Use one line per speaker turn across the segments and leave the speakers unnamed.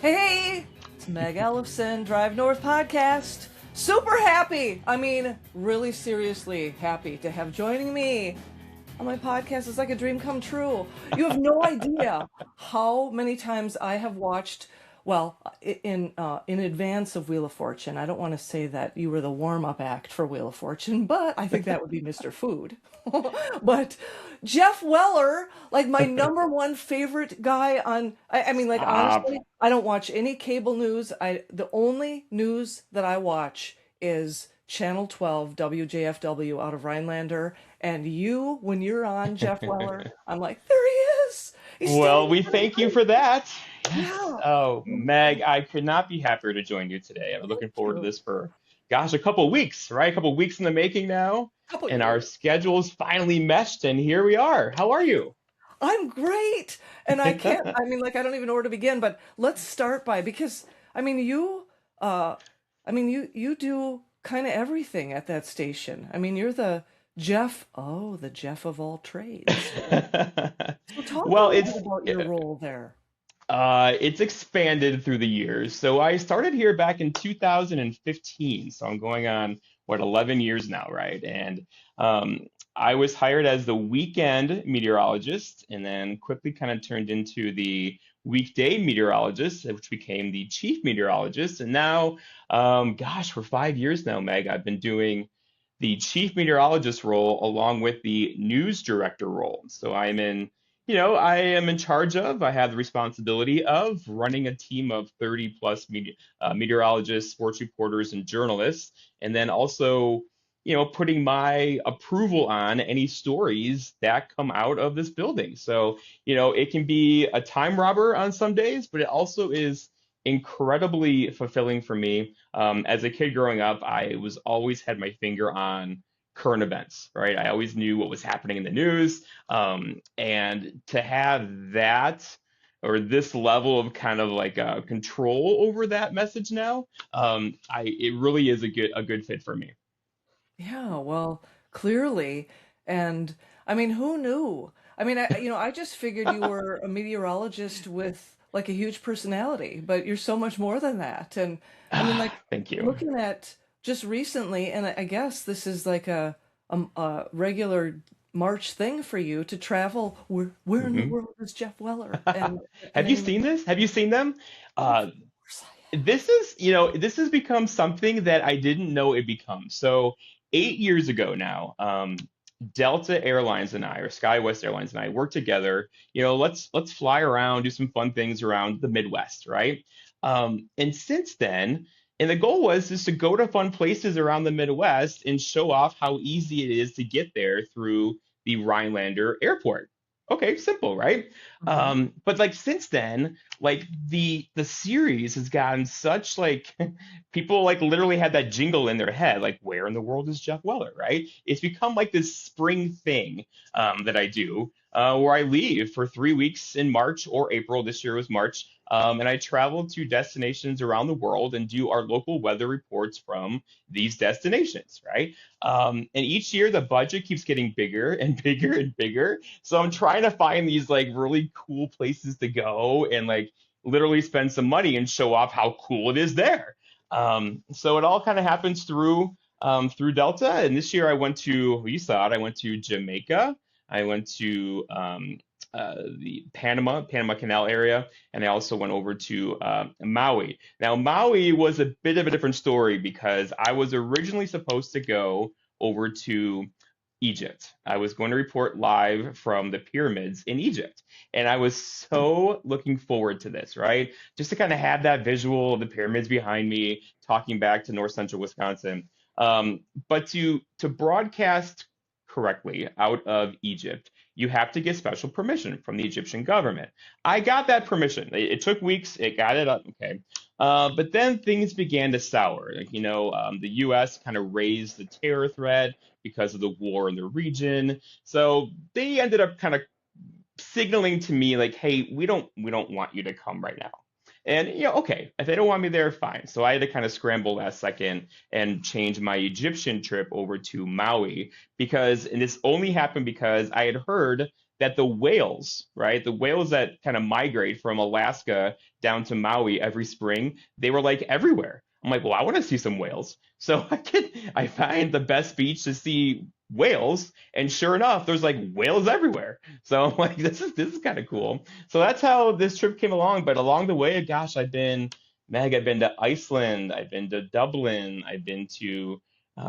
Hey, it's Meg Ellison, Drive North podcast. Super happy. Really seriously happy to have joining me on my podcast. It's like a dream come true. You have no idea how many times I have watched. Well, in advance of Wheel of Fortune, I don't want to say that you were the warm up act for Wheel of Fortune, but I think that would be Mr. Food. But Geoff Weller, like my number one favorite guy on. Like
Stop.
honestly, I don't watch any cable news. The only news that I watch is Channel 12 WJFW out of Rhinelander. And you, when you're on Geoff Weller, I'm like, there he is. He's
Well,
standing
we
over the
thank you
mic.
for that. Yes.
Yeah.
Oh,
Thank
Meg, I could not be happier to join you today. I'm looking forward to
you.
this for, gosh, a couple weeks, right? A couple weeks in the making now,
Couple
and our
years.
schedules finally meshed, and here we are. How are you?
I'm great. And I can't, I don't even know where to begin, but let's start by, because, I mean, you, uh, you do kind of everything at that station. You're the Jeff of all trades. So talk a
Well,
little bit about your role there.
it's expanded through the years. So I started here back in 2015. So I'm going on what 11 years now, right? And um, I was hired as the weekend meteorologist, and then quickly kind of turned into the weekday meteorologist, which became the chief meteorologist. And now, gosh, for 5 years now, Meg, I've been doing the chief meteorologist role along with the news director role. So I am in charge of, I have the responsibility of running a team of 30 plus meteorologists, sports reporters, and journalists, and then also, putting my approval on any stories that come out of this building. So, it can be a time robber on some days, but it also is incredibly fulfilling for me. As a kid growing up, I was always had my finger on current events, right? I always knew what was happening in the news. And to have that or this level of kind of like control over that message now, it really is a good fit for me.
Yeah, well, clearly. And who knew? I just figured you were a meteorologist with like a huge personality, but you're so much more than that. And like
Thank you.
looking at just recently, and I guess this is like a regular March thing for you to travel. Where in the
Mhm.
world is Geoff Weller? And
Have you seen this? Have you seen them?
of
Uh,
course I
this has become something that I didn't know it become. So 8 years ago now, Delta Airlines and I, or SkyWest Airlines and I, worked together. Let's fly around, do some fun things around the Midwest, right? And since then, and the goal was just to go to fun places around the Midwest and show off how easy it is to get there through the Rhinelander Airport. Okay, simple, right?
am.
But like since then, like the series has gotten such like people like literally had that jingle in their head, like where in the world is Geoff Weller, right? It's become like this spring thing that I do where I leave for 3 weeks in March or April. This year was March. And I travel to destinations around the world and do our local weather reports from these destinations, right? And each year the budget keeps getting bigger and bigger and bigger. So I'm trying to find these like really cool places to go and like literally spend some money and show off how cool it is there. So it all kind of happens through Delta. And this year I went to, well, you saw it, I went to Jamaica. I went to the Panama Canal area, and I also went over to Maui. Now, Maui was a bit of a different story because I was originally supposed to go over to Egypt. I was going to report live from the pyramids in Egypt. And I was so looking forward to this, right? Just to kind of have that visual of the pyramids behind me, talking back to north central Wisconsin. But to broadcast correctly out of Egypt, you have to get special permission from the Egyptian government. I got that permission. It took weeks. It got it up. Okay. But then things began to sour. Like, the U.S. kind of raised the terror threat because of the war in the region. So they ended up kind of signaling to me like, hey, we don't want you to come right now. And okay, if they don't want me there, fine. So I had to kind of scramble last second and change my Egyptian trip over to Maui and this only happened because I had heard that the whales, right, the whales that kind of migrate from Alaska down to Maui every spring, they were like everywhere. I'm like, well, I want to see some whales. So I find the best beach to see whales, and sure enough, there's like whales everywhere. So I'm like, this is kind of cool. So that's how this trip came along. But along the way, gosh, Meg, I've been to Iceland, I've been to Dublin, I've been to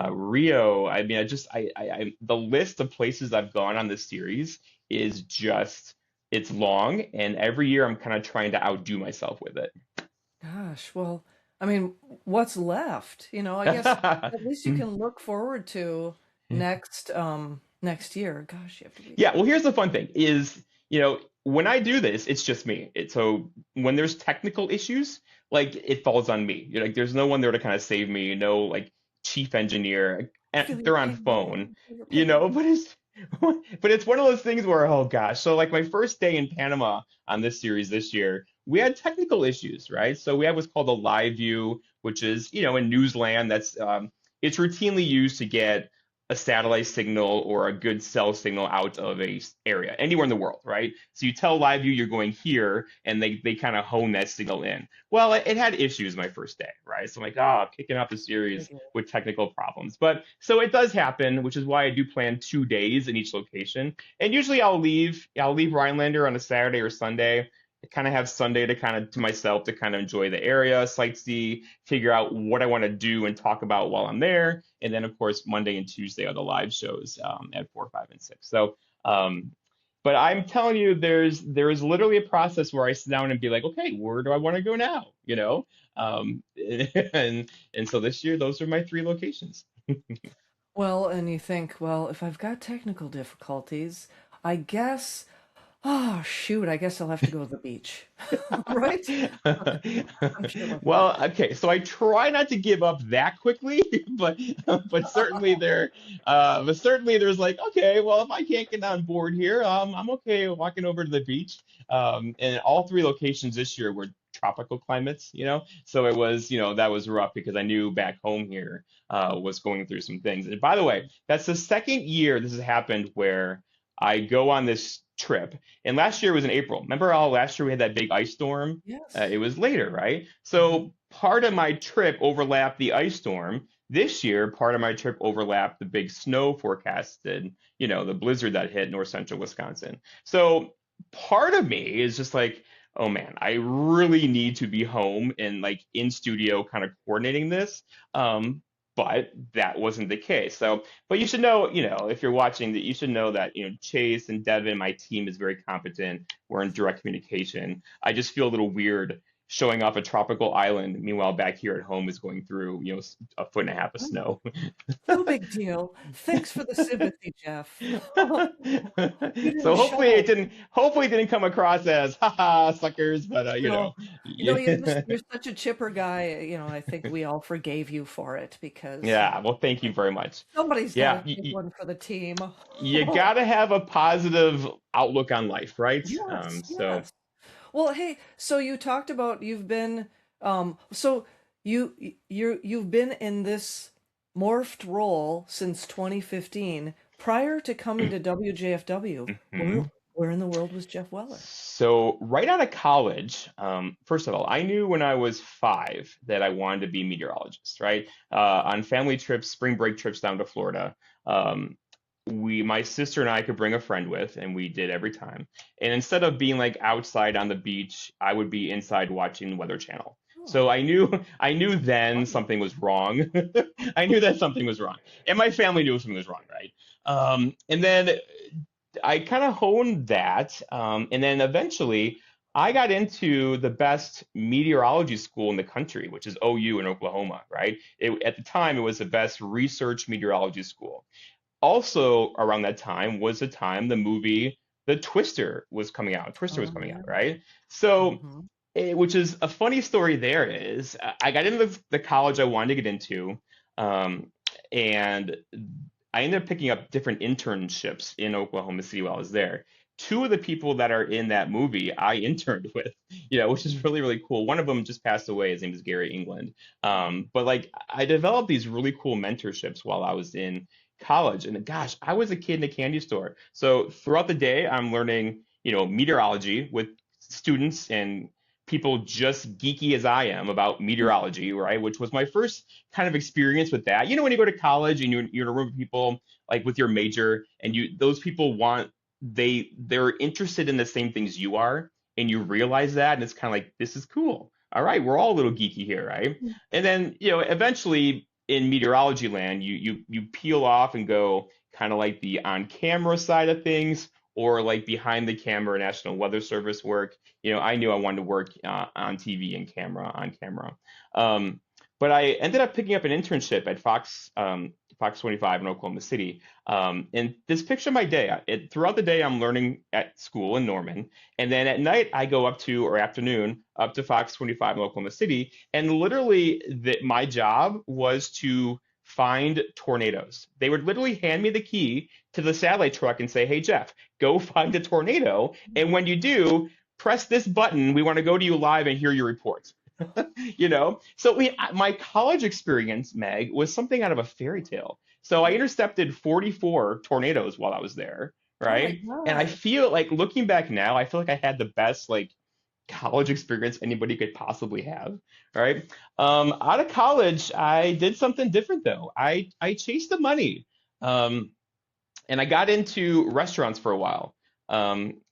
Rio. I mean, the list of places I've gone on this series is just, it's long, and every year I'm kind of trying to outdo myself with it.
Gosh, well, I mean, what's left? I guess at least you can look forward to next year. Gosh, you have to be.
Yeah, well, here's the fun thing is, when I do this, it's just me. So when there's technical issues, like it falls on me. Like there's no one there to kind of save me, like chief engineer.
Feel your
They're on
pain, man.
phone,
Feel your pain.
but it's but it's one of those things where, oh gosh. So like my first day in Panama on this series this year, we had technical issues, right? So we had what's called a live view, which is, in newsland, that's it's routinely used to get a satellite signal or a good cell signal out of a area anywhere in the world, right? So you tell live view you're going here, and they kind of hone that signal in. Well, it had issues my first day, right? So I'm like, kicking off the series with technical problems. But so it does happen, which is why I do plan 2 days in each location. And usually I'll leave Rhinelander on a Saturday or Sunday. I kind of have Sunday to myself to kind of enjoy the area, sightsee, figure out what I want to do and talk about while I'm there. And then, of course, Monday and Tuesday are the live shows at 4, 5, and 6. So, but I'm telling you, there is literally a process where I sit down and be like, okay, where do I want to go now? And so this year, those are my 3 locations.
Well, and you think, well, if I've got technical difficulties, I guess, oh, shoot, I guess I'll have to go to the beach. Right? I'm sure.
Well, okay, so I try not to give up that quickly, but certainly there's like, okay, well, if I can't get on board here, I'm okay walking over to the beach. And all 3 locations this year were tropical climates, so it was, that was rough because I knew back home here was going through some things. And by the way, that's the second year this has happened where I go on this trip. And last year was in April. Remember how last year we had that big ice storm?
Yes.
It was later, right?
Mhm.
So part of my trip overlapped the ice storm. This year, part of my trip overlapped the big snow forecasted, the blizzard that hit north central Wisconsin. So part of me is just like, oh man, I really need to be home and like in studio kind of coordinating this. But that wasn't the case. So, but you should know, if you're watching that, you should know that, Chase and Devin, my team is very competent. We're in direct communication. I just feel a little weird showing off a tropical island. Meanwhile, back here at home is going through, 1.5 feet of snow.
No big deal. Thanks for the sympathy, Jeff. You
So
didn't
hopefully
show.
it didn't come across as haha suckers, but
No,
yeah.
you're such a chipper guy. I think we all forgave you for it because
Yeah, well, thank you very much.
somebody's got
Yeah,
to take one for the team.
you gotta have a positive outlook on life, right?
Yes,
So
yes. Well, hey, so you talked about so you've been in this morphed role since 2015. Prior to coming to WJFW,
mhm.
where in the world was Geoff Weller?
So right out of college, first of all, I knew when I was 5 that I wanted to be a meteorologist, right? On family trips, spring break trips down to Florida, um, my sister and I could bring a friend with, and we did every time. And instead of being like outside on the beach, I would be inside watching the Weather Channel.
Oh,
So I knew then
fun.
something was wrong. I knew that something was wrong, and my family knew something was wrong, right? And then I kind of honed that, and then eventually I got into the best meteorology school in the country, which is OU in Oklahoma, right? At the time, it was the best research meteorology school. Also, around that time was the time the movie The Twister was coming out. Twister was
Oh,
coming
yeah.
out, right? So,
Hmm.
which is a funny story there is I got into the college I wanted to get into, um, and I ended up picking up different internships in Oklahoma City while I was there. 2 of the people that are in that movie I interned with, which is really, really cool. One of them just passed away. His name is Gary England. But like I developed these really cool mentorships while I was in college. And gosh, I was a kid in a candy store. So throughout the day, I'm learning, meteorology with students and people just geeky as I am about meteorology, right? Which was my first kind of experience with that. When you go to college and you're in a room of people like with your major, and those people they're interested in the same things you are, and you realize that, and it's kind of like, this is cool. All right, we're all a little geeky here, right? And then, eventually in meteorology land, you peel off and go kind of like the on camera side of things, or like behind the camera National Weather Service work. I knew I wanted to work on TV and on camera. But I ended up picking up an internship at Fox 25 in Oklahoma City. And this picture of my day, throughout the day, I'm learning at school in Norman. And then at night, I go or afternoon, up to Fox 25 in Oklahoma City. And literally, my job was to find tornadoes. They would literally hand me the key to the satellite truck and say, "Hey, Geoff, go find a tornado. And when you do, press this button. We want to go to you live and hear your report." So my college experience, Meg, was something out of a fairy tale. So I intercepted 44 tornadoes while I was there,
Oh my
right? And I
God.
feel like, looking back now, I feel like I had the best like college experience anybody could possibly have, right? Out of college, I did something different though. I chased the money. Um, and I got into restaurants for a while.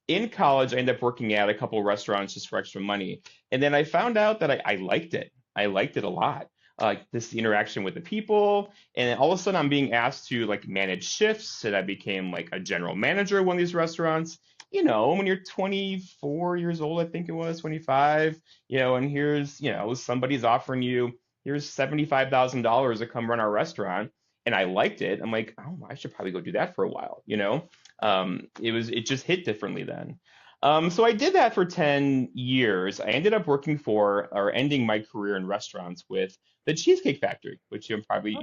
In college, I ended up working at a couple of restaurants just for extra money, and then I found out that I liked it. I liked it a lot. Like this interaction with the people, and then all of a sudden I'm being asked to like manage shifts, and I became like a general manager of one of these restaurants. When you're 24 years old, I think it was 25, and here's, somebody's offering you, here's $75,000 to come run our restaurant, and I liked it. I'm like, oh, I should probably go do that for a while. It just hit differently then. So I did that for 10 years. I ended up working for, or ending my career in restaurants with the Cheesecake Factory, which you're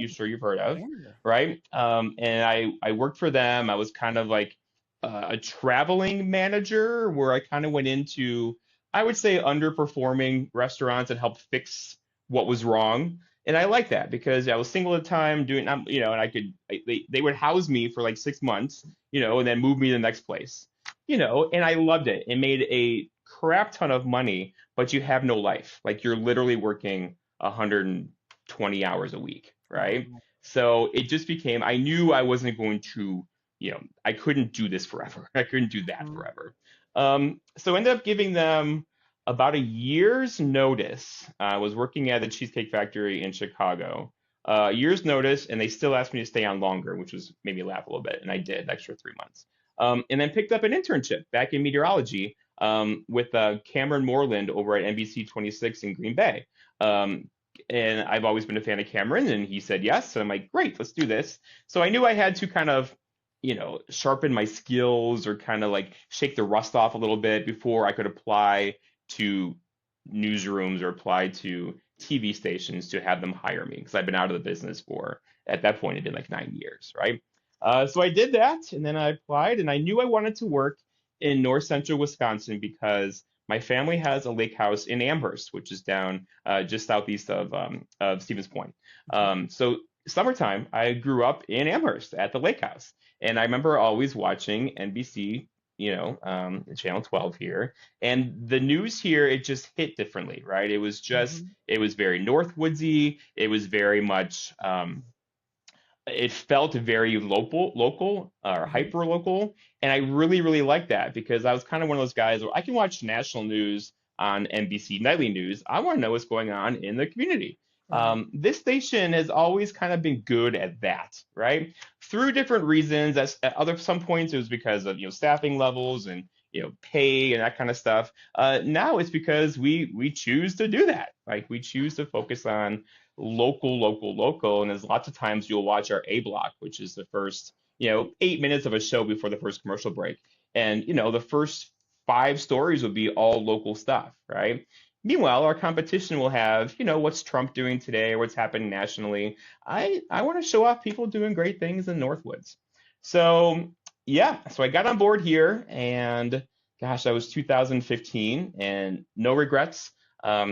sure you've heard of,
Yeah.
right? And I worked for them. I was kind of like a traveling manager, where I kind of went into, I would say, underperforming restaurants and helped fix what was wrong. And I like that because I was single at the time, and they would house me for like 6 months, and then move me to the next place, and I loved it. It made a crap ton of money, but you have no life. Like, you're literally working 120 hours a week, right?
Wow.
So it just became, I knew I wasn't going to, I couldn't do this forever. I couldn't do that
Mhm.
forever. So I ended up giving them about a year's notice. I was working at the Cheesecake Factory in Chicago. A year's notice, and they still asked me to stay on longer, which made me laugh a little bit, and I did, extra 3 months. And then picked up an internship back in meteorology, with Cameron Moreland over at NBC 26 in Green Bay. Um, and I've always been a fan of Cameron, and he said yes. And I'm like, great, let's do this. So I knew I had to kind of, sharpen my skills, or kind of like shake the rust off a little bit before I could apply to newsrooms or apply to TV stations to have them hire me, because I've been out of the business for, at that point, it had been like 9 years, right? So I did that, and then I applied, and I knew I wanted to work in north central Wisconsin because my family has a lake house in Amherst, which is down just southeast of Stevens Point. So summertime, I grew up in Amherst at the lake house, and I remember always watching NBC, Channel 12 here, and the news here, it just hit differently, right?
Mhm.
It was very Northwoodsy. It was very much, it felt very local, or
Mhm.
hyper local, and I really, really liked that because I was kind of one of those guys where I can watch national news on NBC nightly news. I want to know what's going on in the community.
Right.
This station has always kind of been good at that, right? Through different reasons. At some points it was because of staffing levels and pay and that kind of stuff. Now it's because we choose to do that. Like, we choose to focus on local, and there's lots of times you'll watch our A block, which is the first 8 minutes of a show before the first commercial break, and the first five stories will be all local stuff, right? Meanwhile, our competition will have what's Trump doing today, or what's happening nationally. I want to show off people doing great things in Northwoods. So yeah, so I got on board here, and gosh, that was 2015, and no regrets.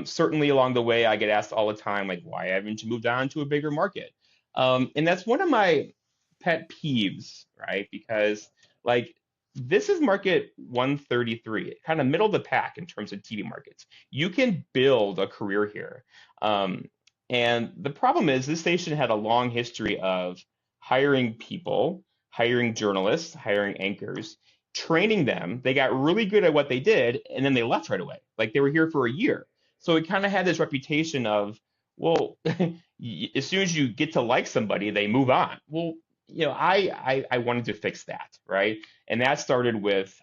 Certainly along the way, I get asked all the time, like, why haven't you moved on to a bigger market? And that's one of my pet peeves, right? Because like this is market 133, kind of middle of the pack in terms of TV markets. You can build a career here. Um, and the problem is this station had a long history of hiring people, hiring journalists, hiring anchors, training them. They got really good at what they did, and then they left right away. Like they were here for a year. So it kind of had this reputation of, well, as soon as you get to like somebody, they move on. Well, I wanted to fix that, right? And that started with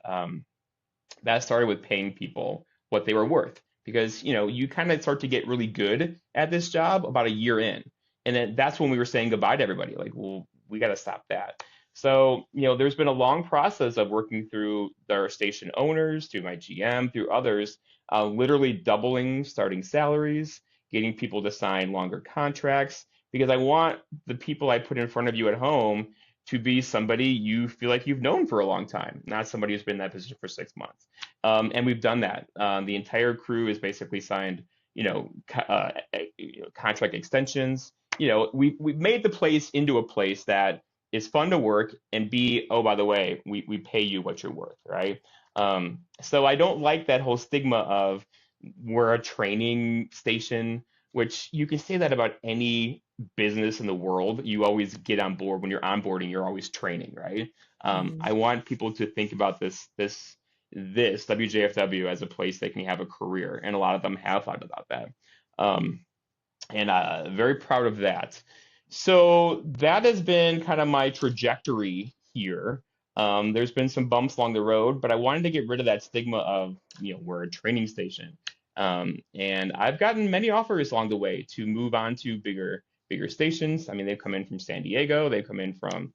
paying people what they were worth because you kind of start to get really good at this job about a year in, and then that's when we were saying goodbye to everybody. Like, well, we got to stop that. So there's been a long process of working through our station owners, through my GM, through others, literally doubling starting salaries, getting people to sign longer contracts because I want the people I put in front of you at home to be somebody you feel like you've known for a long time, not somebody who's been in that position for 6 months. And we've done that. The entire crew is basically signed, contract extensions. We've made the place into a place that is fun to work and be, oh, by the way, we pay you what you're worth, right? So I don't like that whole stigma of we're a training station, which you can say that about any business in the world. You always get on board when you're onboarding, you're always training, right?
Mhm.
I want people to think about this WJFW as a place they can have a career, and a lot of them have thought about that. Um, and very proud of that. So that has been kind of my trajectory here. There's been some bumps along the road, but I wanted to get rid of that stigma of, we're a training station. And I've gotten many offers along the way to move on to bigger stations. I mean, they've come in from San Diego, they've come in from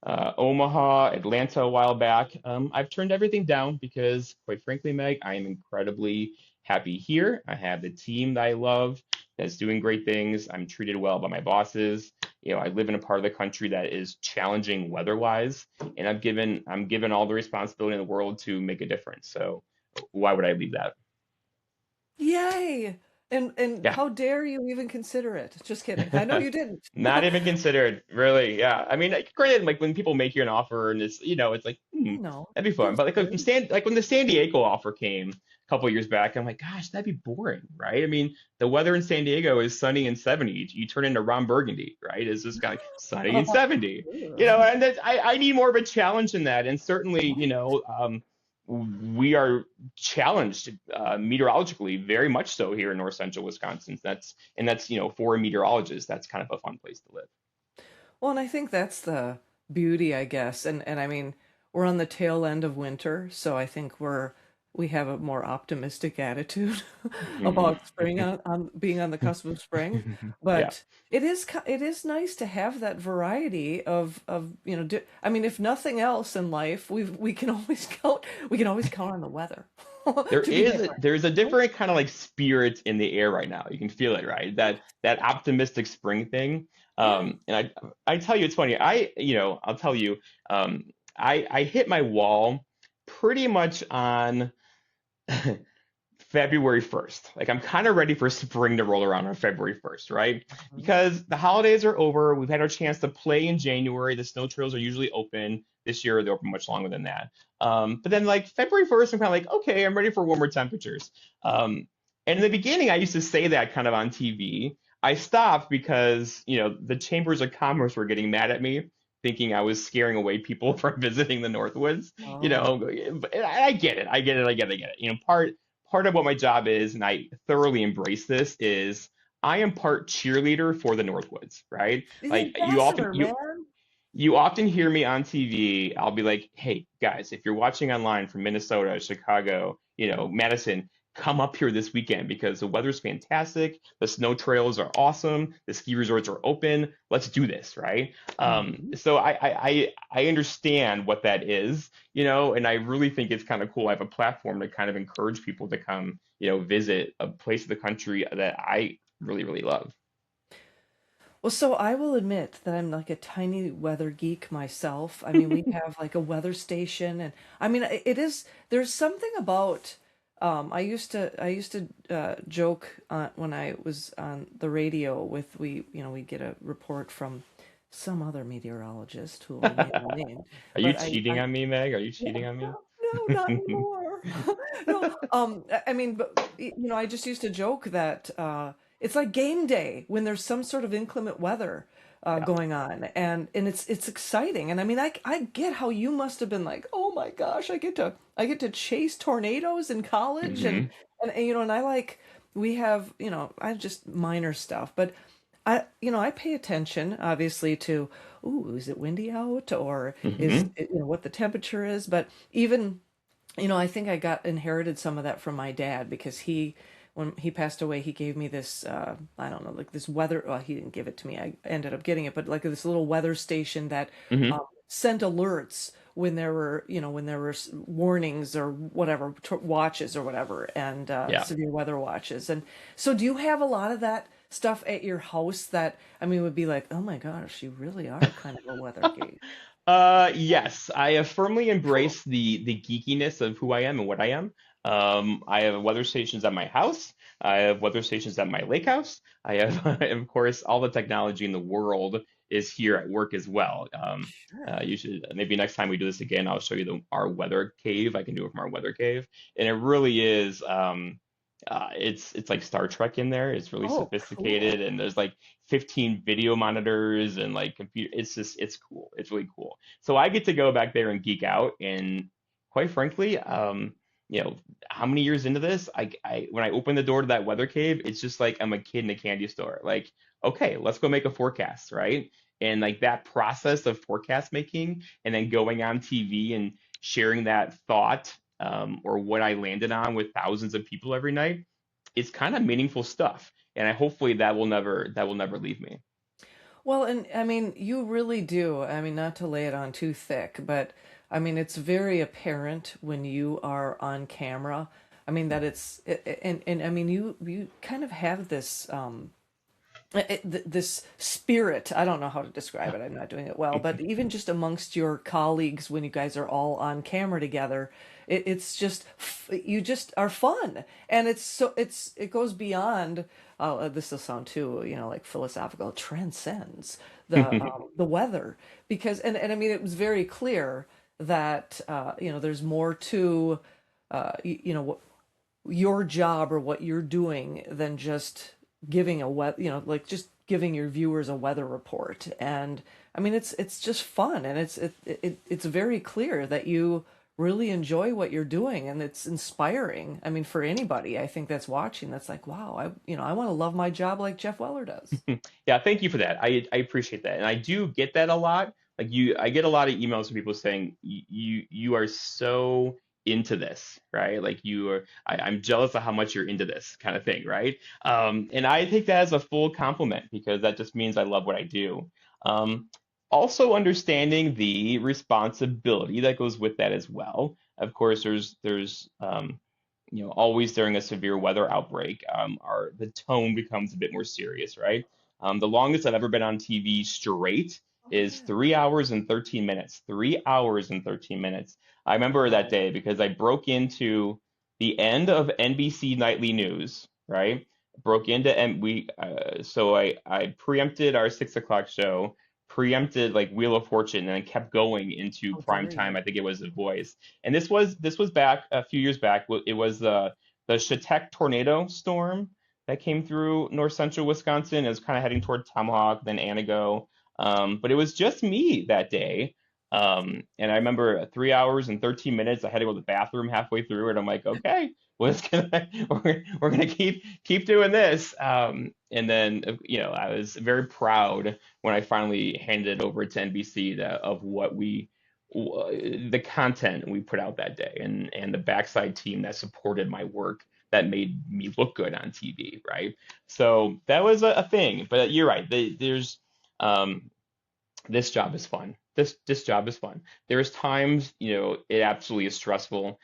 Omaha, Atlanta a while back. I've turned everything down because, quite frankly, Meg, I am incredibly happy here. I have the team that I love that's doing great things. I'm treated well by my bosses. I live in a part of the country that is challenging weather-wise, and I'm given all the responsibility in the world to make a difference. So why would I leave that?
Yay! And
Yeah.
how dare you even consider it? Just kidding. I know you didn't.
Not even considered, really. Yeah. I mean, like, granted, like when people make you an offer and it's like,
I know.
that'd be fun.
Feels
But like
good.
when the San Diego offer came a couple of years back, I'm like, gosh, that'd be boring, right? I mean, the weather in San Diego is sunny and 70. You turn into Ron Burgundy, right? It's just kind of sunny and 70. And I need more of a challenge in that. And certainly, we are challenged meteorologically very much so here in north central Wisconsin. That's for a meteorologist, that's kind of a fun place to live.
Well, and I think that's the beauty, I guess. And I mean, we're on the tail end of winter, so I think we have a more optimistic attitude about spring on being on the cusp of spring.
Yeah.
But it is nice to have that variety of I mean, if nothing else in life, we can always count on the weather to be different.
There's a different kind of like spirit in the air right now. You can feel it, right? That optimistic spring thing.
Yeah.
And I tell you, it's funny. I'll tell you, um, I hit my wall pretty much on February 1st. Like I'm kind of ready for spring to roll around on February 1st, right?
Mhm.
Because the holidays are over. We've had our chance to play in January. The snow trails are usually open. This year they're open much longer than that. But then like February 1st, I'm kind of like, okay, I'm ready for warmer temperatures. And in the beginning, I used to say that kind of on TV. I stopped because, the chambers of commerce were getting mad at me, thinking I was scaring away people from visiting the Northwoods.
Oh.
But I get it. I get it. I get it. I get it. Part of what my job is, and I thoroughly embrace this, is I am part cheerleader for the Northwoods, right?
The
Like you often
ambassador, man.
you often hear me on TV. I'll be like, hey guys, if you're watching online from Minnesota, Chicago, Madison, come up here this weekend because the weather's fantastic. The snow trails are awesome. The ski resorts are open. Let's do this, right?
Mhm.
So I understand what that is, and I really think it's kind of cool. I have a platform to kind of encourage people to come, visit a place of the country that I really, really love.
Well, so I will admit that I'm like a tiny weather geek myself. I mean, we have like a weather station, and I mean, it is there's something about I used to joke when I was on the radio with we get a report from some other meteorologist who will remain unnamed.
Are you
But
cheating
I
on me, Meg? Are you
no,
cheating on me?
no, not anymore. No, I mean, but I just used to joke that it's like game day when there's some sort of inclement weather
Yeah.
going on, and it's exciting. And I mean, I get how you must have been like, oh my gosh, I get to chase tornadoes in college, and
Hmm.
and I like we have I just minor stuff, but I pay attention obviously to, ooh, is it windy out, or is
Hmm.
it, what the temperature is, but even I think I got inherited some of that from my dad because when he passed away, he gave me this, I don't know, like this weather, well, he didn't give it to me. I ended up getting it, but like this little weather station that
Hmm.
sent alerts when there were warnings or whatever, watches or whatever, and
Yeah.
severe weather watches. And so do you have a lot of that stuff at your house that, I mean, would be like, oh my gosh, you really are kind of a weather geek.
Yes, I have firmly embraced the geekiness of who I am and what I am. I have weather stations at my house. I have weather stations at my lake house. I have, of course, all the technology in the world is here at work as well.
Sure.
You should maybe next time we do this again, I'll show you our weather cave. I can do it from our weather cave, and it really is. It's like Star Trek in there. It's really
Oh,
sophisticated,
cool.
and there's like 15 video monitors and like computer. It's cool. It's really cool. So I get to go back there and geek out. And quite frankly, you know, how many years into this, I when I open the door to that weather cave, it's just like I'm a kid in a candy store. Like, okay, let's go make a forecast, right? And like that process of forecast making, and then going on TV and sharing that thought, or what I landed on with thousands of people every night, it's kind of meaningful stuff. And I hopefully that will never leave me.
Well, and I mean, you really do. I mean, not to lay it on too thick, but I mean, it's very apparent when you are on camera. I mean, that and I mean, you kind of have this this spirit. I don't know how to describe it. I'm not doing it well, but even just amongst your colleagues, when you guys are all on camera together, it's just you just are fun, and it goes beyond. This will sound too, like philosophical. It transcends the weather because, and I mean, it was very clear that there's more to what your job or what you're doing than just giving a like just giving your viewers a weather report. And I mean, it's just fun, and it's very clear that you really enjoy what you're doing, and it's inspiring. I mean, for anybody, I think that's watching, that's like, wow, I want to love my job like Geoff Weller does.
Yeah, thank you for that. I appreciate that, and I do get that a lot. I get a lot of emails from people saying you are so into this, right? Like I'm jealous of how much you're into this kind of thing, right? And I take that as a full compliment because that just means I love what I do. Um, Also understanding the responsibility that goes with that as well. Of course, there's always during a severe weather outbreak, the tone becomes a bit more serious, right? The longest I've ever been on TV straight
Oh
is
yeah.
3 hours and 13 minutes. 3 hours and 13 minutes. I remember that
Wow.
day because I broke into the end of NBC Nightly News, right? Broke into and we so I preempted our 6 o'clock show, preempted like Wheel of Fortune, and then kept going into
How
prime
dare
time.
you.
I think it was The Voice, and this was back a few years back. It was the Chautauqua tornado storm that came through north central Wisconsin. It was kind of heading toward Tomahawk, then Anago. But it was just me that day. And I remember 3 hours and 13 minutes. I had to go to the bathroom halfway through it. I'm like, okay, we're gonna keep doing this. And then I was very proud when I finally handed it over to NBC of the content we put out that day, and the backside team that supported my work that made me look good on TV, right? So that was a thing. But you're right. There's um, this job is fun. This job is fun. There's times, it absolutely is stressful.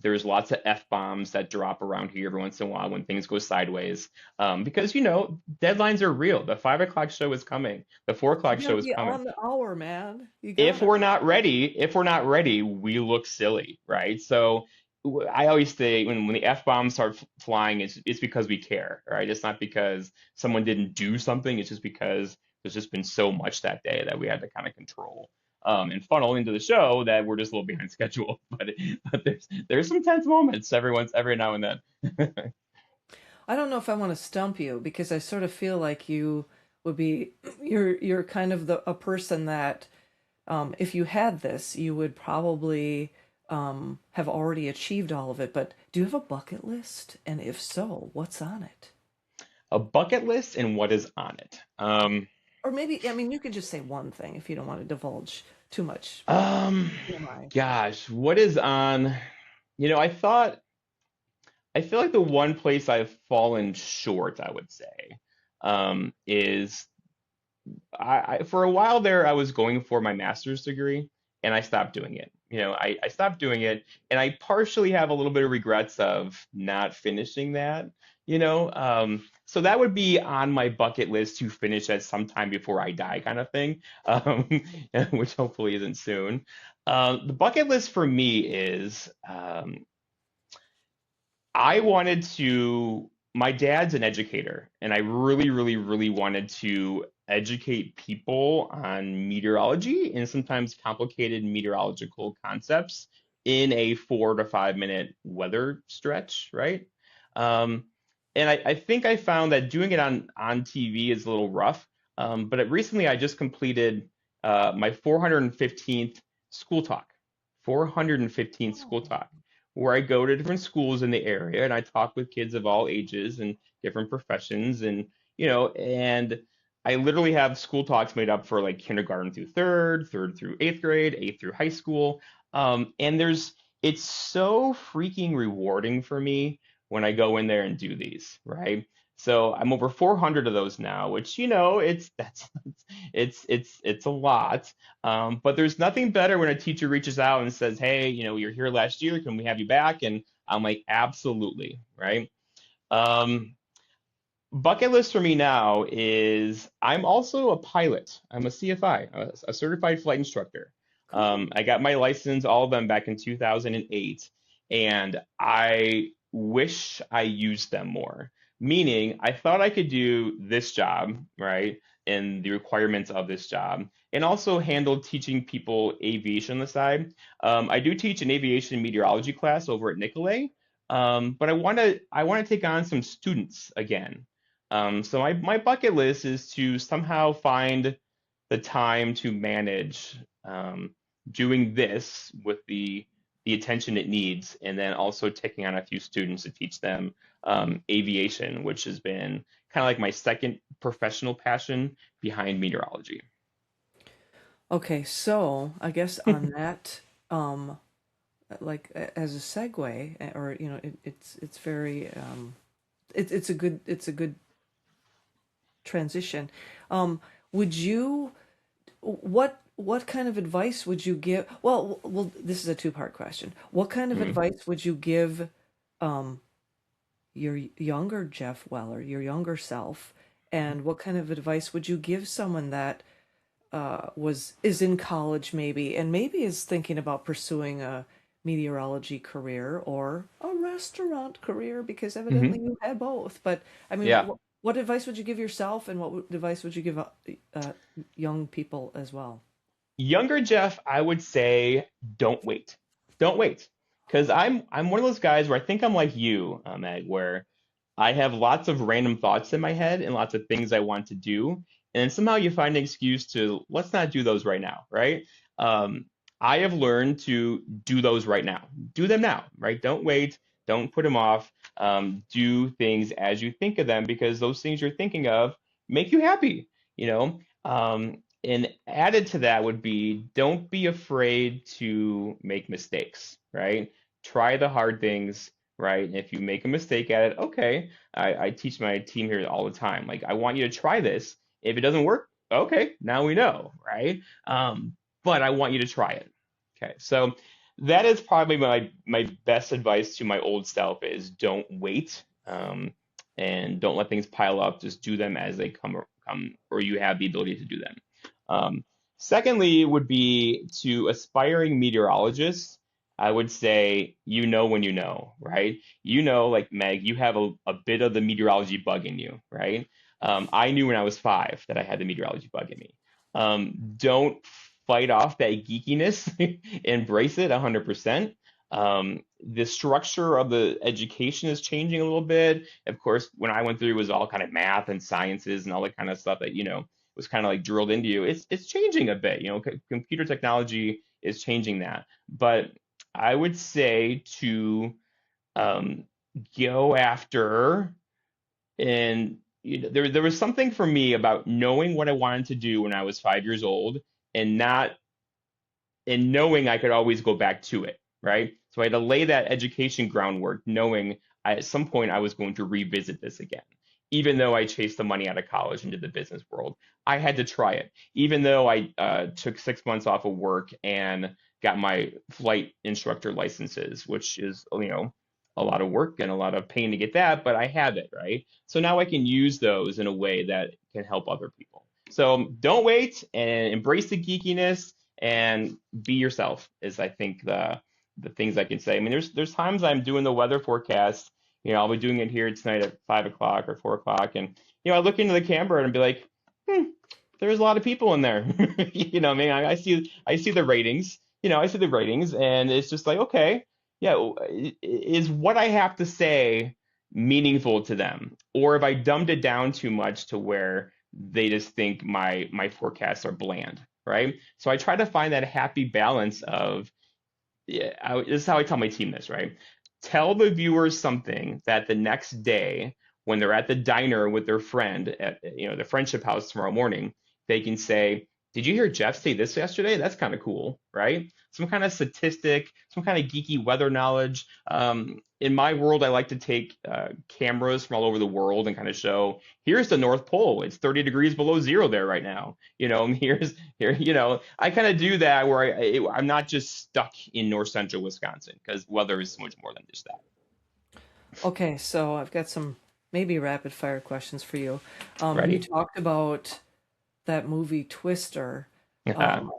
There's lots of F bombs that drop around here every once in a while when things go sideways. Because deadlines are real. The 5 o'clock show is coming. The 4 o'clock
You gotta
show is
be
coming.
on the hour, man. You
If
gotta.
we're not ready, we look silly, right? So I always say when the F bombs start flying, it's because we care, right? It's not because someone didn't do something. It's just because There's just been so much that day that we had to kind of control and funnel into the show that we're just a little behind schedule. But there's some tense moments every now and then.
I don't know if I want to stump you because I sort of feel like you would be you're kind of a person that if you had this, you would probably have already achieved all of it. But do you have a bucket list? And if so, what's on it?
A bucket list and what is on it.
Or maybe, I mean, you could just say one thing if you don't want to divulge too much.
Um,
TMI.
Gosh, what is on? I feel like the one place I've fallen short, I would say, is for a while there, I was going for my master's degree and I stopped doing it. I stopped doing it and I partially have a little bit of regrets of not finishing that, so that would be on my bucket list to finish at some time before I die kind of thing, which hopefully isn't soon. The bucket list for me is I wanted to, my dad's an educator, and I really, really, really wanted to educate people on meteorology and sometimes complicated meteorological concepts in a 4 to 5 minute weather stretch, right? Um, and I think I found that doing it on TV is a little rough. Recently I just completed my 415th school talk, 415th school
Oh.
talk where I go to different schools in the area and I talk with kids of all ages and different professions and I literally have school talks made up for like kindergarten through third, third through eighth grade, eighth through high school. And it's so freaking rewarding for me when I go in there and do these, right? So I'm over 400 of those now, which it's a lot. But there's nothing better when a teacher reaches out and says, "Hey, you're here last year. Can we have you back?" And I'm like, "Absolutely," right? Um, Bucket list for me now is I'm also a pilot. I'm a CFI, a certified flight instructor.
Cool.
I got my license, all of them back in 2008, and I wish I used them more. Meaning, I thought I could do this job, right, and the requirements of this job, and also handle teaching people aviation on the side. I do teach an aviation meteorology class over at Nicolay, but I want to take on some students again. So my bucket list is to somehow find the time to manage doing this with the attention it needs, and then also taking on a few students to teach them aviation, which has been kind of like my second professional passion behind meteorology.
Okay, so I guess on that, um, like as a segue, or it's very it's a good transition. Would you what kind of advice would you give? Well, this is a two-part question. What kind of
Mhm.
advice would you give um, your younger Geoff Weller, your younger self, and what kind of advice would you give someone that was is in college maybe and maybe is thinking about pursuing a meteorology career or a restaurant career because evidently
Mhm.
you had both. But I mean,
Yeah.
what advice would you give yourself and advice would you give uh, young people as well?
Younger Jeff, I would say don't wait. Don't wait. Because I'm one of those guys where I think I'm like you, Meg, where I have lots of random thoughts in my head and lots of things I want to do. And then somehow you find an excuse to let's not do those right now, right? Um, I have learned to do those right now. Do them now, right? Don't wait. Don't put them off. Do things as you think of them because those things you're thinking of make you happy, you know? And added to that would be don't be afraid to make mistakes, right? Try the hard things, right? And if you make a mistake at it, okay. I teach my team here all the time. Like, I want you to try this. If it doesn't work, okay, now we know, right? But I want you to try it. Okay. So that is probably my best advice to my old self is don't wait. And don't let things pile up. Just do them as they come, or you have the ability to do them. Um, Secondly, would be to aspiring meteorologists. I would say you know when you know, right? Like Meg, you have a bit of the meteorology bug in you, right? I knew when I was 5 that I had the meteorology bug in me. Don't fight off that geekiness, embrace it 100%. The structure of the education is changing a little bit. Of course, when I went through, it was all kind of math and sciences and all that kind of stuff that, was kind of like drilled into you. It's changing a bit. Computer technology is changing that. But I would say to um, go after, and there was something for me about knowing what I wanted to do when I was 5 years old, and not and knowing I could always go back to it, right? So I had to lay that education groundwork, knowing at some point I was going to revisit this again. Even though I chased the money out of college into the business world, I had to try it. Even though I took 6 months off of work and got my flight instructor licenses, which is, a lot of work and a lot of pain to get that, but I have it, right? So now I can use those in a way that can help other people. So don't wait and embrace the geekiness and be yourself is, I think, the things I can say. I mean, there's times I'm doing the weather forecast. I'll be doing it here tonight at 5 o'clock or 4 o'clock, and I look into the camera and be like, there's a lot of people in there. I mean, I see the ratings. I see the ratings, and it's just like, okay, yeah, is what I have to say meaningful to them, or have I dumbed it down too much to where they just think my forecasts are bland, right? So I try to find that happy balance of, yeah, this is how I tell my team this, right? Tell the viewers something that the next day, when they're at the diner with their friend at the Friendship House tomorrow morning, they can say, "Did you hear Geoff say this yesterday? That's kind of cool, right?" Some kind of statistic, some kind of geeky weather knowledge. In my world, I like to take cameras from all over the world and kind of show, here's the North Pole. It's 30 degrees below zero there right now. I kind of do that where I'm not just stuck in north central Wisconsin, because weather is so much more than just that.
Okay, so I've got some maybe rapid fire questions for you. You
Ready?
talked about that movie Twister.
Uh,
Um,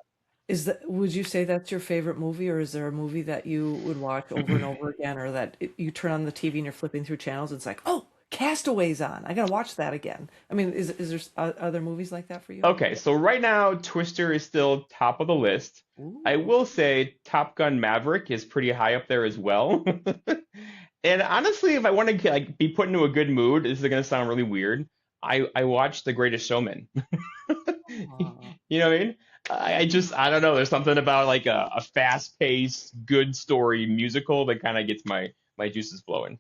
would you say that's your favorite movie, or is there a movie that you would watch over and over again, or that you turn on the TV and you're flipping through channels and it's like, oh, Castaway's on. I gotta watch that again. I mean, is there other movies like that for you?
okay, so right now, Twister is still top of the list. I
Ooh.
will say Top Gun Maverick is pretty high up there as well. And honestly, if I want to like be put into a good mood, this is gonna sound really weird. I watched The Greatest Showman.
Aw.
You know what I mean? I don't know. There's something about like a fast-paced, good story musical that kind of gets my juices flowing.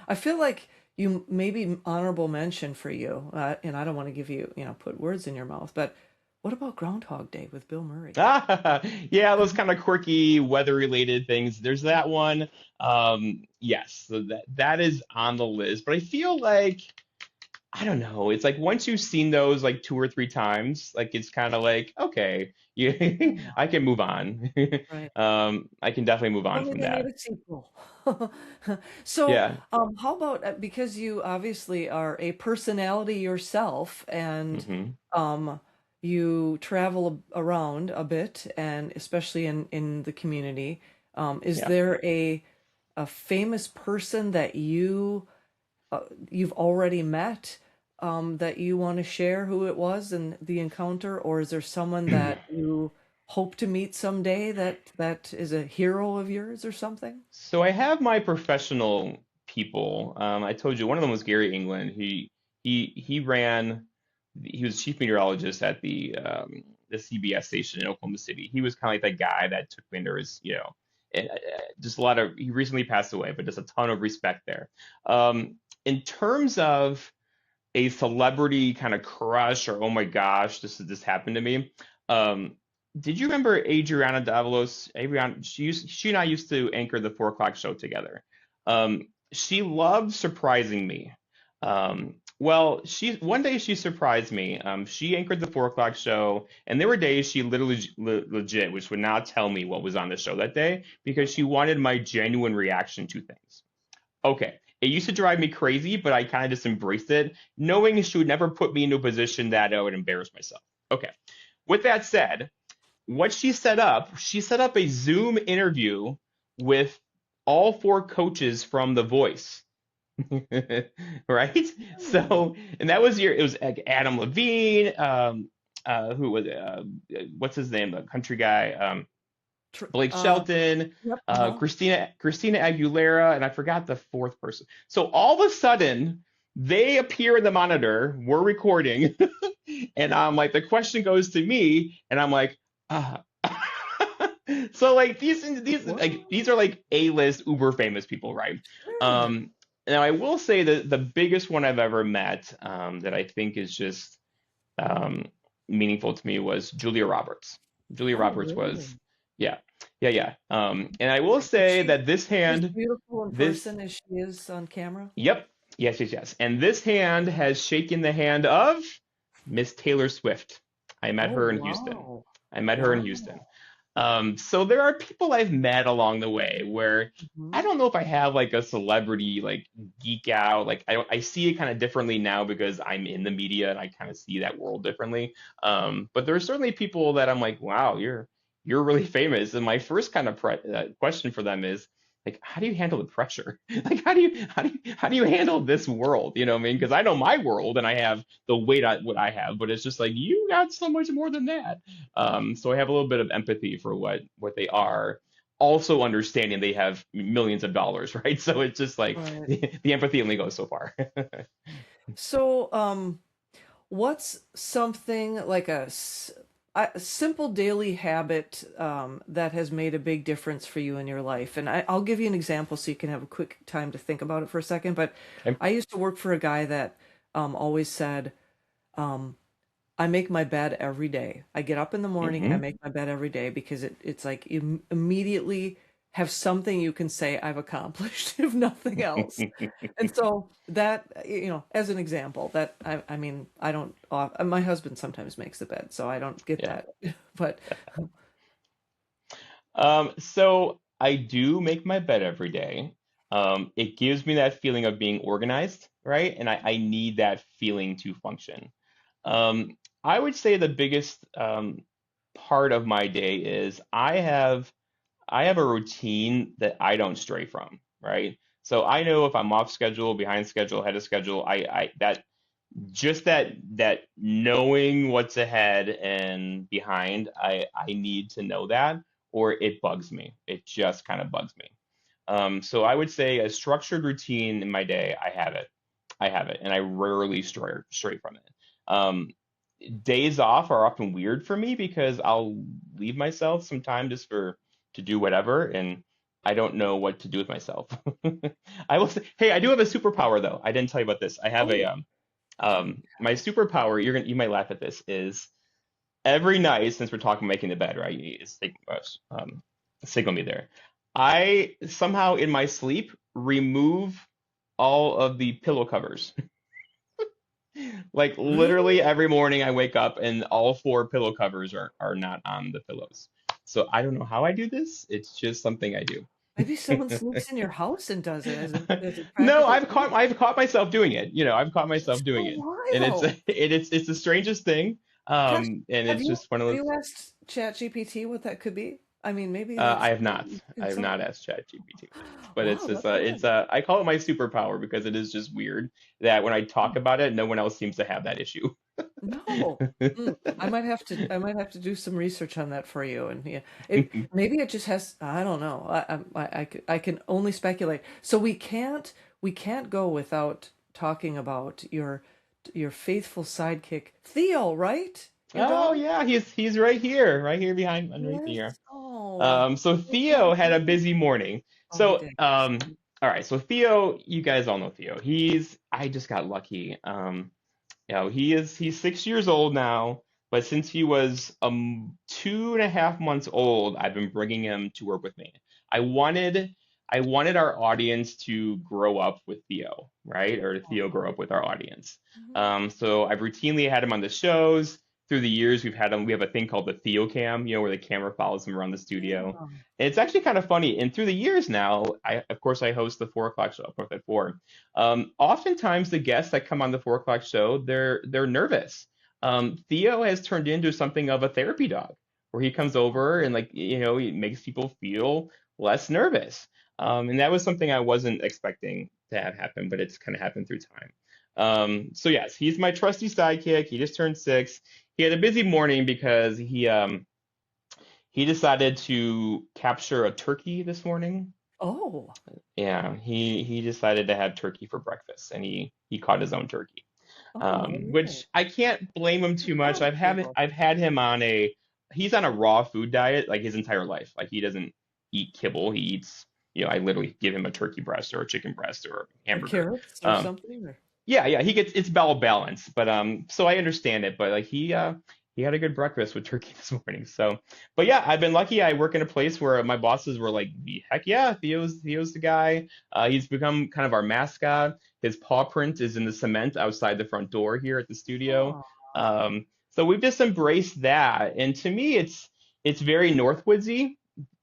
I feel like you maybe honorable mention for you, and I don't want to give you, put words in your mouth, but what about Groundhog Day with Bill Murray?
Ah, yeah, those kind of quirky weather-related things. There's that one. Yes, so that is on the list. But I feel like I don't know. It's like once you've seen those like 2 or 3 times, like it's kind of like, okay, I can move on.
Right.
I can definitely move on
Tell me
from
they made
that.
a sequel. So,
Yeah.
how about because you obviously are a personality yourself, and
Hmm.
um, you travel around a bit, and especially in the community, is
Yeah.
there a famous person that uh, you've already met, that you want to share who it was and the encounter, or is there someone that you hope to meet someday that is a hero of yours or something?
So I have my professional people. I told you one of them was Gary England. He ran. He was chief meteorologist at the CBS station in Oklahoma City. He was kind of like that guy that took me under his, just a lot of. He recently passed away, but just a ton of respect there. In terms of a celebrity kind of crush or oh my gosh, this happened to me. Um, did you remember Adriana Davalos? Adriana, she and I used to anchor the 4 o'clock show together. She loved surprising me. Well, she one day she surprised me. She anchored the 4 o'clock show, and there were days she literally legit, which would not tell me what was on the show that day because she wanted my genuine reaction to things. Okay. It used to drive me crazy, but I kind of just embraced it, knowing she would never put me into a position that I would embarrass myself. Okay. With that said, what she set up a Zoom interview with all 4 coaches from The Voice. right?
Hmm.
So, and that was it was like Adam Levine, who was, what's his name, the country guy,
Tr-
Blake
uh,
Shelton,
yep. Uh-huh.
Christina Aguilera, and I forgot the fourth person. So all of a sudden, they appear in the monitor. We're recording, and I'm like, the question goes to me, and I'm like, uh. So like these are
What?
like A-list uber famous people, right?
Sure.
Um, Now I will say that the biggest one I've ever met, that I think is just, um, meaningful to me, was Julia Roberts. Julia
Oh,
Roberts
really?
was, yeah, yeah, yeah. And I will
Is
say
she
that this
as
hand,
beautiful in
this,
person as she is on camera?
yep, yes, yes, yes. And this hand has shaken the hand of Miss Taylor Swift. I met
Oh,
her in Houston.
wow.
I met her in Houston.
Wow.
So there are people I've met along the way where I
Mhm.
don't know if I have like a celebrity like geek out. Like I see it kind of differently now because I'm in the media and I kind of see that world differently. But there are certainly people that I'm like, wow, you're really famous. And my first kind of question for them is like, how do you handle the pressure? Like, how do you handle this world? You know what I mean? Because I know my world and I have the weight what I have, but it's just like you got so much more than that. So I have a little bit of empathy for what they are, also understanding they have millions of dollars, right? So it's just like
Right.
the empathy only goes so far.
So, what's something like a simple daily habit that has made a big difference for you in your life? And I'll give you an example so you can have a quick time to think about it for a second. But
Okay.
I used to work for a guy that always said, um, I make my bed every day. I get up in the morning, I
Hmm.
make my bed every day because it's like immediately have something you can say I've accomplished, if nothing else. And so that, as an example, that I mean, I don't, my husband sometimes makes the bed, so I don't get
Yeah.
that. But
So I do make my bed every day. It gives me that feeling of being organized, right? And I need that feeling to function. I would say the biggest, part of my day is I have a routine that I don't stray from, right? So I know if I'm off schedule, behind schedule, ahead of schedule, I that just that knowing what's ahead and behind, I need to know that, or it bugs me. It just kind of bugs me. So I would say a structured routine in my day, I have it. I have it, and I rarely stray from it. Um, Days off are often weird for me because I'll leave myself some time just for to do whatever, and I don't know what to do with myself. I will say, hey, I do have a superpower though. I didn't tell you about this. I have
oh, tell me.
my superpower. You might laugh at this. Is every night since we're talking making the bed, right? You signal me there. I somehow in my sleep remove all of the pillow covers. Like literally
Really?
every morning I wake up and all four pillow covers are not on the pillows. So I don't know how I do this. It's just something I do.
Maybe someone sneaks in your house and does it as a
No,
practical joke.
I've caught myself doing it. You know, I've caught
That's
myself
so
doing it, and
wild.
it's the strangest thing.
Gosh,
And
have
it's
you
just one of
have
those.
you asked ChatGPT what that could be? I mean, maybe
I
that's
have not.
you
I
can
have not
solve.
asked ChatGPT, but
Wow, that's good.
I call it my superpower because it is just weird that when I talk about it, no one else seems to have that issue.
No. I might have to do some research on that for you. And yeah, it maybe it just has. I don't know. I can only speculate. So we can't go without talking about your faithful sidekick Theo, right? Your
Oh
dog.
yeah, he's right here behind underneath me
Yes.
here.
Oh,
So
he had a
Theo had a
baby.
busy morning.
Oh, he
So
did.
all right, so Theo, you guys all know Theo. I just got lucky. You know, he's 6 years old now, but since he was 2.5 months old, I've been bringing him to work with me. I wanted I wanted our audience to grow up with Theo, right? Or Theo grow up with our audience.
Mhm.
So I've routinely had him on the shows. Through the years, we've had him. We have a thing called the Theo Cam, you know, where the camera follows him around the studio.
Yeah.
And it's actually kind of funny. And through the years now, of course I host the 4 o'clock show, up North at 4. Oftentimes the guests that come on the 4 o'clock show, they're nervous. Theo has turned into something of a therapy dog, where he comes over and like he makes people feel less nervous. And that was something I wasn't expecting to have happen, but it's kind of happened through time. So yes, he's my trusty sidekick. He just turned 6. He had a busy morning because he decided to capture a turkey this morning.
Oh,
Yeah, he decided to have turkey for breakfast, and he caught his own turkey.
oh, all right.
Which I can't blame him
Good
too much.
job, Theo.
I've had him on he's on a raw food diet like his entire life. Like he doesn't eat kibble. He eats, I literally give him a turkey breast or a chicken breast or a
Like
hamburger.
carrots or
Um,
something? Or...
yeah, it's well balanced, but so I understand it. But like he had a good breakfast with turkey this morning. So, but yeah, I've been lucky. I work in a place where my bosses were like, heck yeah, Theo's the guy. He's become kind of our mascot. His paw print is in the cement outside the front door here at the studio.
Oh,
So we've just embraced that, and to me, it's very Northwoodsy.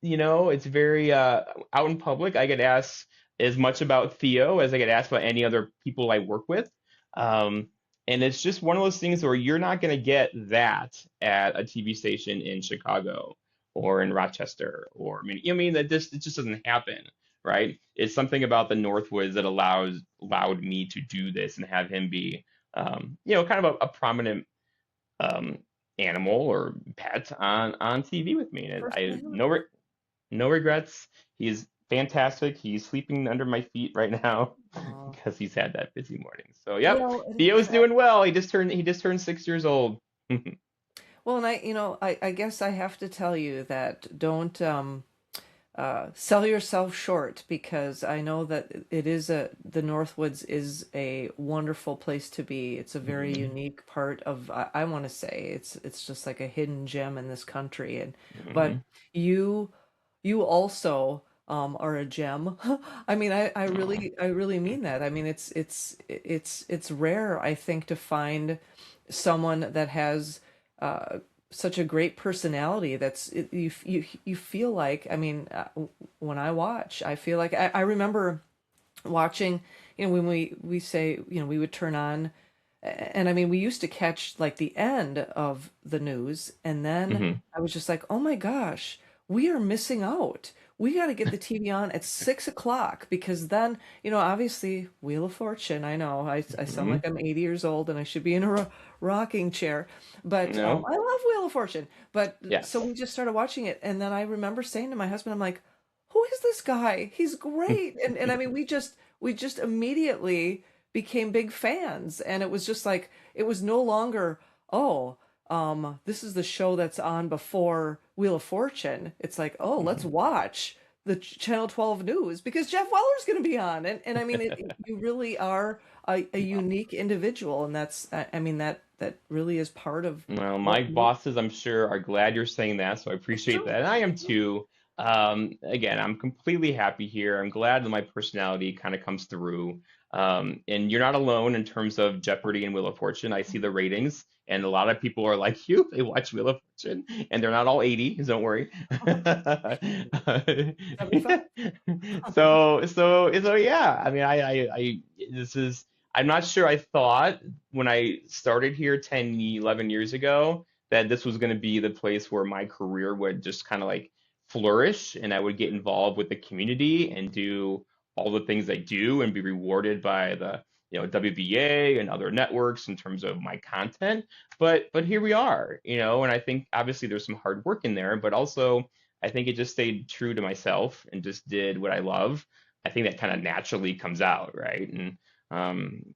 It's very out in public. I get asked as much about Theo as I get asked about any other people I work with. Um, and it's just one of those things where you're not going to get that at a TV station in Chicago or in Rochester or I mean that it just doesn't happen, right? It's something about the Northwoods that allowed me to do this and have him be, kind of a prominent um, animal or pet on TV with me. And
personality.
no regrets. He's fantastic. He's sleeping under my feet right now
Oh.
because he's had that busy morning. So yep,
And
Theo's doing well. He just turned 6 years old.
well, and I guess I have to tell you that don't sell yourself short because I know that the Northwoods is a wonderful place to be. It's a very
Mhm,
unique part of I want to say it's just like a hidden gem in this country and but
mhm.
you you also are a gem. I mean,
Aw,
I really mean that. I mean, it's rare, I think, to find someone that has uh, such a great personality. You feel like. I mean, when I watch, I feel like I remember watching. When we say we would turn on. And I mean, we used to catch like the end of the news, and then
mhm.
I was just like, oh my gosh, we are missing out. We got to get the TV on at 6 o'clock because then, obviously, Wheel of Fortune. I know I sound
Mhm.
like I'm 80 years old and I should be in a rocking chair, but
No?
I love Wheel of Fortune. But so
Yes.
we just started watching it, and then I remember saying to my husband, I'm like, who is this guy? He's great. And I mean, we just immediately became big fans, and it was just like it was no longer, oh, this is the show that's on before Wheel of Fortune. It's like, oh, let's
Mhm.
watch the Channel 12 news because Geoff Weller's going to be on. And I mean, you really are a unique individual, and I mean that really is part of
Well,
what
my
makes
bosses, I'm sure, are glad you're saying that, so I
it's
appreciate
true.
that. And I am
It's true.
too. Again, I'm completely happy here. I'm glad that my personality kind of comes through. And you're not alone in terms of Jeopardy and Wheel of Fortune. I see the ratings, and a lot of people are like you. They watch Wheel of Fortune, and they're not all 80, don't worry.
75.
So yeah. I mean, this is. I'm not sure. I thought when I started here 10, 11 years ago that this was going to be the place where my career would just kind of like flourish and I would get involved with the community and do all the things I do and be rewarded by the WBA and other networks in terms of my content. But here we are, and I think obviously there's some hard work in there, but also I think it just stayed true to myself and just did what I love. I think that kind of naturally comes out, right? And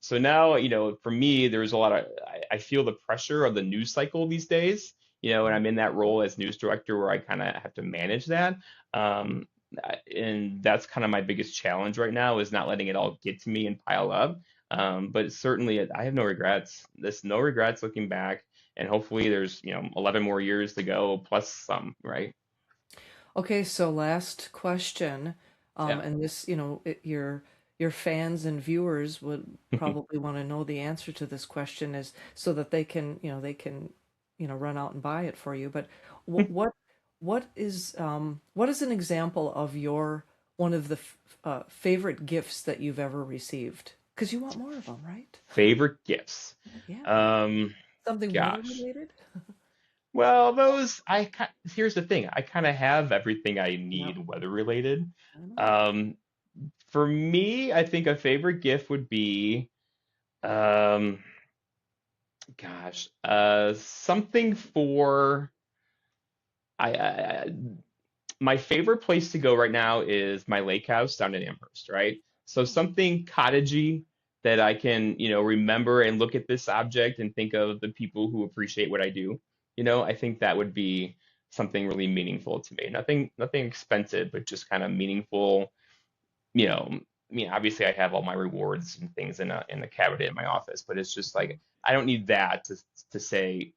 so now, for me, there's a lot of, I feel the pressure of the news cycle these days, and I'm in that role as news director where I kind of have to manage that. Um, and that's kind of my biggest challenge right now is not letting it all get to me and pile up. But certainly I have no regrets. There's no regrets looking back. And hopefully there's, 11 more years to go plus some, right?
Okay, so last question,
Yeah.
and this, your fans and viewers would probably want to know the answer to this question is so that they can run out and buy it for you. But what what what is an example of your one of the favorite gifts that you've ever received? Because you want more of them, right?
Favorite gifts.
Yeah,
Um,
something weather
Gosh.
related.
Well, here's the thing. I kind of have everything I
Yeah,
need weather related.
I know.
Um, For me, I think a favorite gift would be, um, gosh, something for I my favorite place to go right now is my lake house down in Amherst, right? So something cottagey that I can, remember and look at this object and think of the people who appreciate what I do. I think that would be something really meaningful to me. Nothing expensive, but just kind of meaningful. Obviously I have all my rewards and things in a cabinet in my office, but it's just like I don't need that to say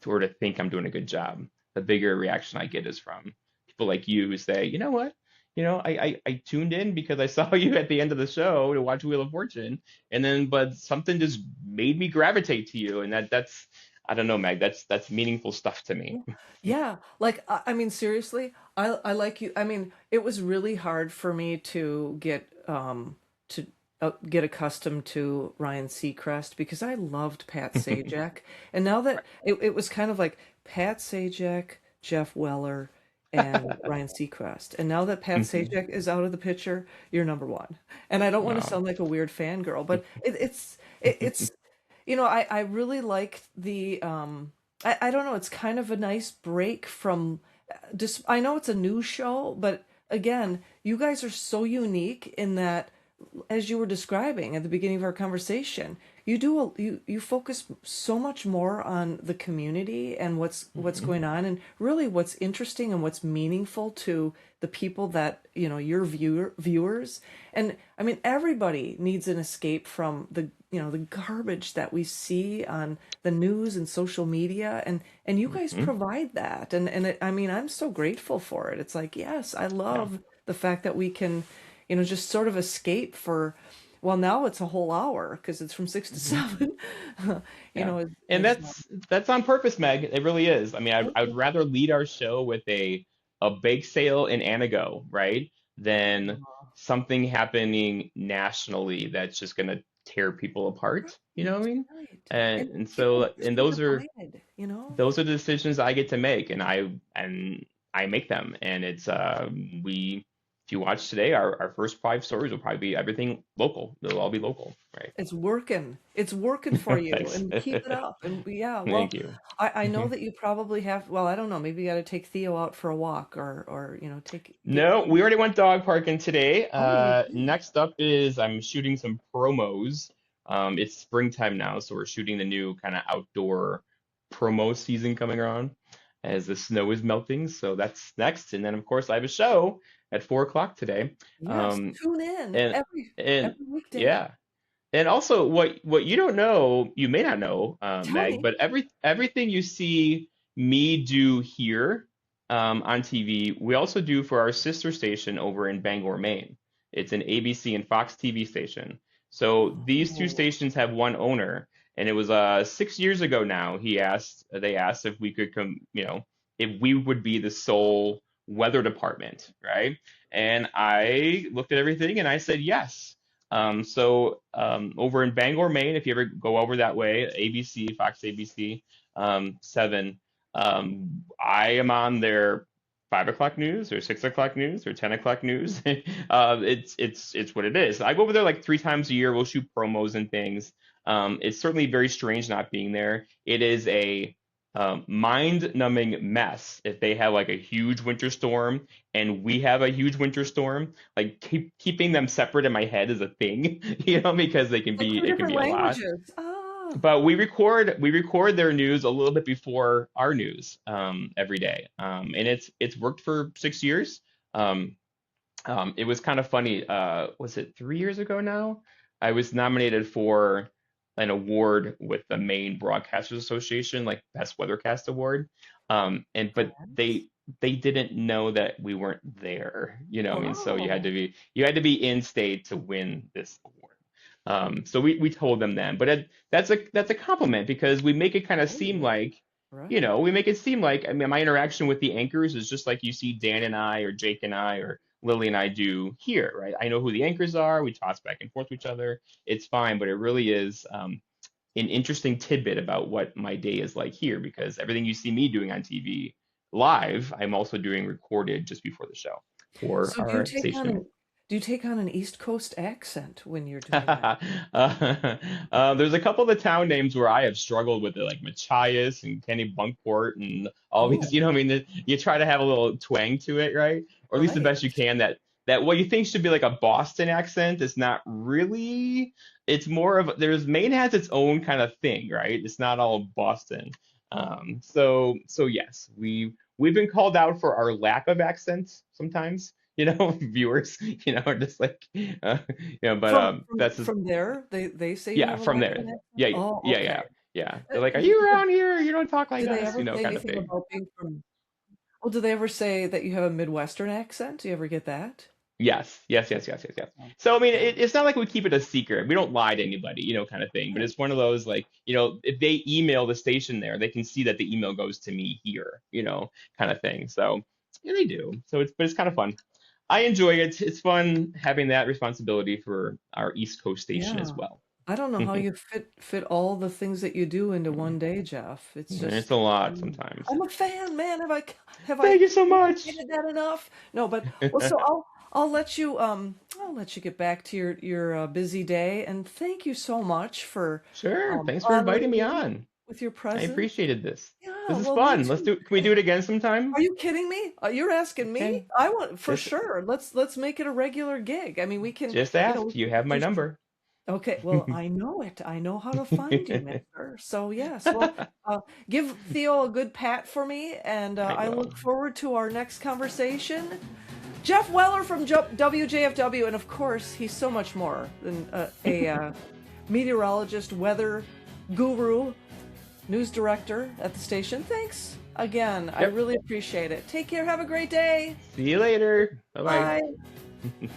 or to think I'm doing a good job. The bigger reaction I get is from people like you who say, you know what? I tuned in because I saw you at the end of the show to watch Wheel of Fortune, and then but something just made me gravitate to you, and that's I don't know, Meg. That's meaningful stuff to me.
Yeah, like I mean, seriously, I like you. I mean, it was really hard for me to get accustomed to Ryan Seacrest because I loved Pat Sajak, and now that it was kind of like Pat Sajak, Geoff Weller, and Ryan Seacrest, and now that Pat
Mhm.
Sajak is out of the picture, you're number one. And I don't want to
No.
sound like a weird fangirl, but it's I really like I don't know, it's kind of a nice break from just I know it's a news show, but again, you guys are so unique in that as you were describing at the beginning of our conversation, you focus so much more on the community and what's
Mhm.
going on and really what's interesting and what's meaningful to the people that, your viewers. And I mean, everybody needs an escape from the garbage that we see on the news and social media, and you guys
Mhm.
provide that. I mean, I'm so grateful for it. It's like, yes, I
Yeah.
love the fact that we can just sort of escape for, well, now it's a whole hour because it's from 6 to 7.
Yeah.
As,
And that's on purpose, Meg. It really is. I mean, I would rather lead our show with a bake sale in Anago, right? Than something happening nationally that's just gonna tear people apart. You know
right,
what I mean?
right.
And
And
and
people
so
are
and
so
those are
divided.
those are the decisions I get to make, and I make them. And it's we if you watch today, our first five stories will probably be everything local. They'll all be local, right?
It's working. It's working for you,
Thanks.
and keep it up. And yeah, well,
Thank you.
I know that you probably have. Well, I don't know. Maybe you got to take Theo out for a walk, or take get.
No, we already went dog parking today.
Oh, you did.
Next up is I'm shooting some promos. It's springtime now, so we're shooting the new kind of outdoor promo season coming around as the snow is melting. So that's next, and then of course I have a show at 4 o'clock today.
Yes,
Um,
tune in
and and
every weekday.
yeah, and also what you don't know, you may not know,
Tell
Meg,
me.
but everything you see me do here on TV, we also do for our sister station over in Bangor, Maine. It's an ABC and Fox TV station. So these two
Oh,
stations have one owner, and it was 6 years ago now. They asked if we could come, if we would be the sole weather department, right? And I looked at everything and I said yes. Over in Bangor, Maine, if you ever go over that way, ABC, Fox ABC 7, I am on their 5 o'clock news or 6 o'clock news or 10 o'clock news. It's what it is. I go over there like 3 times a year. We'll shoot promos and things. It's certainly very strange not being there. It is a mind-numbing mess if they have like a huge winter storm and we have a huge winter storm. Like keeping them separate in my head is a thing, because
so two
it can
different
be a lot.
languages. Ah,
But we record their news a little bit before our news every day, and it's worked for 6 years. Um, it was kind of funny. Was it 3 years ago now? I was nominated for an award with the Maine Broadcasters Association, like Best Weathercast Award. But
France.
they didn't know that we weren't there. I mean, so
Oh,
you had to be in state to win this award. So we told them then, but that's a compliment because we make it kind of seem
totally.
like,
Right.
we make it seem like, I mean, my interaction with the anchors is just like you see Dan and I or Jake and I or Lily and I do here, right? I know who the anchors are. We toss back and forth to each other. It's fine, but it really is an interesting tidbit about what my day is like here because everything you see me doing on TV live, I'm also doing recorded just before the show for
So
our station.
Do you take on an East Coast accent when you're doing that?
There's a couple of the town names where I have struggled with it, like Machias and Kennebunkport and all these,
Oh,
you know, I mean, you try to have a little twang to it, right? Or at least the
right.
best you can. That what you think should be like a Boston accent is not really. It's more of Maine has its own kind of thing, right? It's not all Boston. So yes, we've been called out for our lack of accents sometimes. Viewers, are just like, but
From
that's just,
there, they say you
yeah,
have a
from
lack of an
there.
accent?
Yeah,
Oh,
yeah,
okay.
yeah, yeah.
Uh,
They're like, are
do
you around here? You don't talk
do
like
they
us,
ever say
kind of
anything
thing.
about being from well, do they ever say that you have a Midwestern accent? Do you ever get that?
Yes, yes, yes, yes, yes, yes. So I mean,
Yeah.
it's not like we keep it a secret. We don't lie to anybody, kind of thing. But
Right.
it's one of those like, if they email the station there, they can see that the email goes to me here, kind of thing. So yeah, they do. But it's kind of fun. I enjoy it. It's fun having that responsibility for our East Coast station as
Yeah.
well.
I don't know how you fit all the things that you do into one day, Jeff. It's
It's
just
a lot
I'm
sometimes.
I'm a fan, man. Have I
Thank you so much.
communicated that enough? No, but well, so I'll let you get back to your busy day, and thank you so much for
Sure. Thanks for inviting
honoring
me
me
on.
with your
I
presence.
appreciated this.
Yeah,
This is
well, me
fun. Let's
too.
do. Can we do it again sometime?
Are you kidding me? You're asking me?
Okay.
I want for
Just
sure. Let's make it a regular gig. I mean, we can,
just
we
ask. You
can
have my
just
number.
okay. Well, I know it. I know how to find you, mister. So yes. Well, give Theo a good pat for me, and
I
I
will.
look forward to our next conversation. Geoff Weller from WJFW, and of course, he's so much more than a meteorologist, weather guru, news director at the station. Thanks again. I
Yep.
really appreciate it. Take care. Have a great day.
See you later. Bye bye.
Bye.